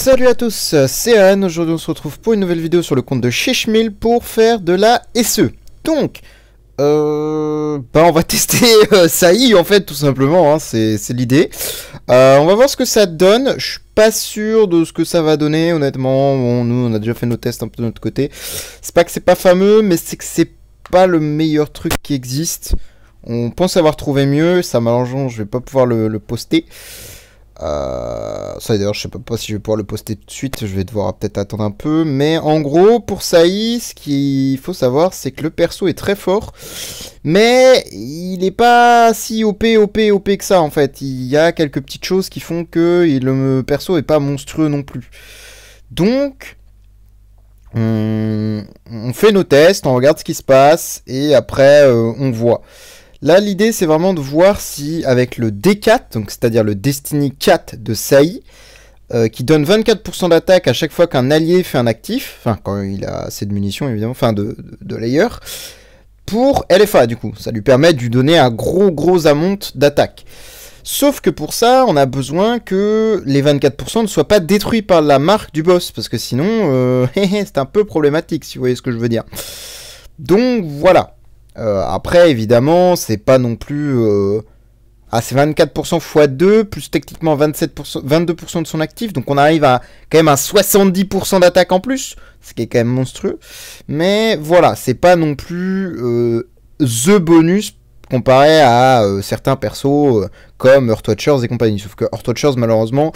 Salut à tous, c'est Anne. Aujourd'hui on se retrouve pour une nouvelle vidéo sur le compte de Cheshmil pour faire de la SE. Donc, on va tester Saï en fait tout simplement, hein, c'est l'idée. On va voir ce que ça donne. Je suis pas sûr de ce que ça va donner honnêtement. Bon, nous on a déjà fait nos tests un peu de notre côté. C'est pas que c'est pas fameux, mais c'est que c'est pas le meilleur truc qui existe. On pense avoir trouvé mieux, ça m'arrange, je vais pas pouvoir le poster. Ça d'ailleurs je sais pas si je vais pouvoir le poster tout de suite, je vais devoir peut-être attendre un peu, mais en gros pour Saï, ce qu'il faut savoir c'est que le perso est très fort, mais il est pas si OP que ça en fait. Il y a quelques petites choses qui font que le perso est pas monstrueux non plus. Donc on fait nos tests, on regarde ce qui se passe et après on voit. Là, l'idée, c'est vraiment de voir si, avec le D4, donc c'est-à-dire le Destiny 4 de Saï, qui donne 24% d'attaque à chaque fois qu'un allié fait un actif, enfin, quand il a assez de munitions, évidemment, enfin, de layer, pour LFA, du coup. Ça lui permet de lui donner un gros amount d'attaque. Sauf que pour ça, on a besoin que les 24% ne soient pas détruits par la marque du boss, parce que sinon, c'est un peu problématique, si vous voyez ce que je veux dire. Donc, voilà. Après, évidemment, c'est pas non plus... c'est 24% x 2, plus techniquement 22% de son actif. Donc on arrive à quand même à 70% d'attaque en plus. Ce qui est quand même monstrueux. Mais voilà, c'est pas non plus the bonus comparé à certains persos comme Earthwatchers et compagnie. Sauf que Earthwatchers, malheureusement...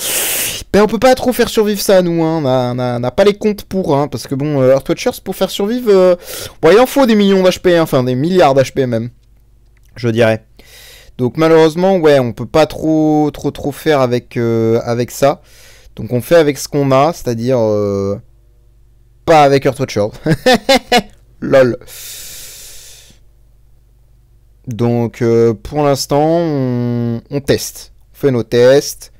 on peut pas trop faire survivre ça, nous, hein. On n'a pas les comptes pour, hein, parce que bon, Earthwatchers, pour faire survivre, il en faut des millions d'HP, hein, enfin des milliards d'HP même, je dirais. Donc malheureusement, ouais, on peut pas trop faire avec ça. Donc on fait avec ce qu'on a, c'est-à-dire pas avec Earthwatchers. Lol. Donc pour l'instant, on teste. On fait nos tests.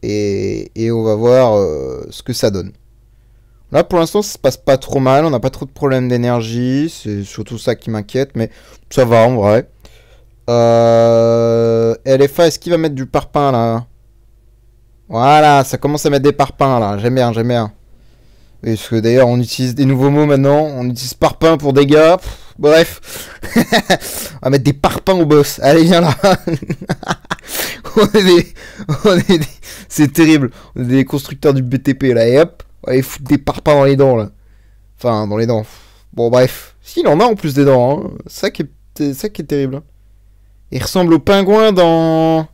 Et on va voir ce que ça donne. Là pour l'instant ça se passe pas trop mal, on n'a pas trop de problèmes d'énergie, c'est surtout ça qui m'inquiète, mais ça va en vrai. LFA, est-ce qu'il va mettre du parpaing là? Voilà, ça commence à mettre des parpaings là, j'aime bien. Et parce que d'ailleurs on utilise des nouveaux mots maintenant, on utilise parpaing pour dégâts, bref. On va mettre des parpaings au boss, allez viens là. C'est terrible. On est des constructeurs du BTP là. Et hop, on va aller foutre des parpaings dans les dents là. Enfin, dans les dents. Bon, bref. Si, il en a en plus des dents. Hein. Ça qui est terrible. Hein. Il ressemble aux pingouins dans...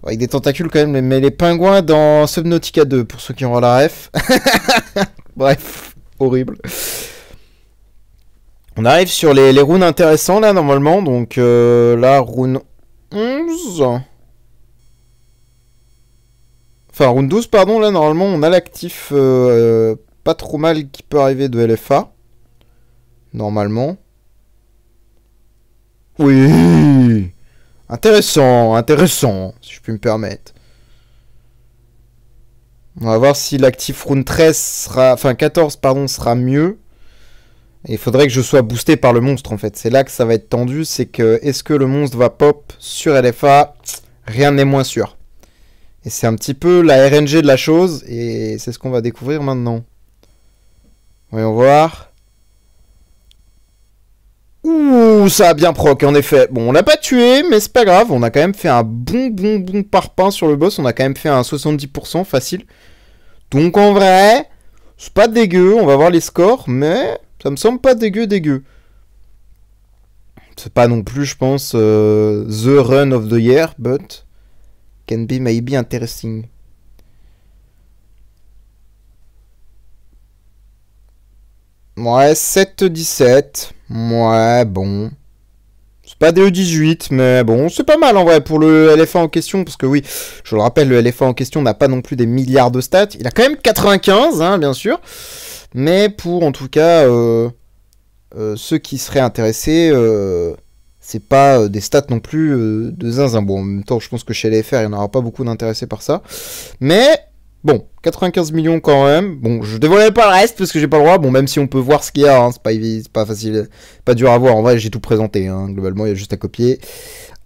Avec des tentacules quand même, mais les pingouins dans Subnautica 2, pour ceux qui auront la ref. Bref, horrible. On arrive sur les runes intéressants là, normalement. Donc là, rune 11... Enfin, round 12, pardon, là, normalement, on a l'actif pas trop mal qui peut arriver de LFA. Normalement. Oui. Intéressant, si je puis me permettre. On va voir si l'actif round 13 sera... Enfin, 14, pardon, sera mieux. Et il faudrait que je sois boosté par le monstre, en fait. C'est là que ça va être tendu, c'est que... Est-ce que le monstre va pop sur LFA? Rien n'est moins sûr. Et c'est un petit peu la RNG de la chose, et c'est ce qu'on va découvrir maintenant. Voyons voir. Ouh, ça a bien proc, en effet. Bon, on l'a pas tué, mais c'est pas grave. On a quand même fait un bon parpaing sur le boss. On a quand même fait un 70% facile. Donc en vrai, c'est pas dégueu. On va voir les scores, mais ça me semble pas dégueu. C'est pas non plus, je pense, the run of the year, but... can be maybe interesting. Ouais, 7-17. Ouais, bon. C'est pas des E18, mais bon, c'est pas mal en vrai pour le LFA en question. Parce que oui, je le rappelle, le LFA en question n'a pas non plus des milliards de stats. Il a quand même 95, hein, bien sûr. Mais pour, en tout cas, ceux qui seraient intéressés... c'est pas des stats non plus de zinzin. Bon, en même temps, je pense que chez les FR, il n'y en aura pas beaucoup d'intéressés par ça. Mais, bon, 95 millions quand même. Bon, je dévoilerai pas le reste parce que j'ai pas le droit. Bon, même si on peut voir ce qu'il y a, hein, c'est pas facile, pas dur à voir. En vrai, j'ai tout présenté. Hein. Globalement, il y a juste à copier.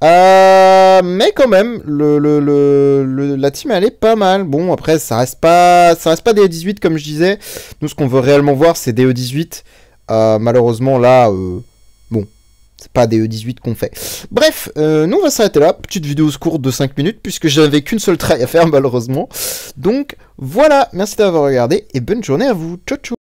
Mais quand même, la team elle est pas mal. Bon, après, ça reste pas DE18 comme je disais. Nous, ce qu'on veut réellement voir, c'est DE18. Malheureusement, là, bon, c'est pas DE18 qu'on fait. Bref, nous, on va s'arrêter là. Petite vidéo courte de 5 minutes, puisque j'avais qu'une seule try à faire, malheureusement. Donc, voilà, merci d'avoir regardé, et bonne journée à vous. Ciao, ciao.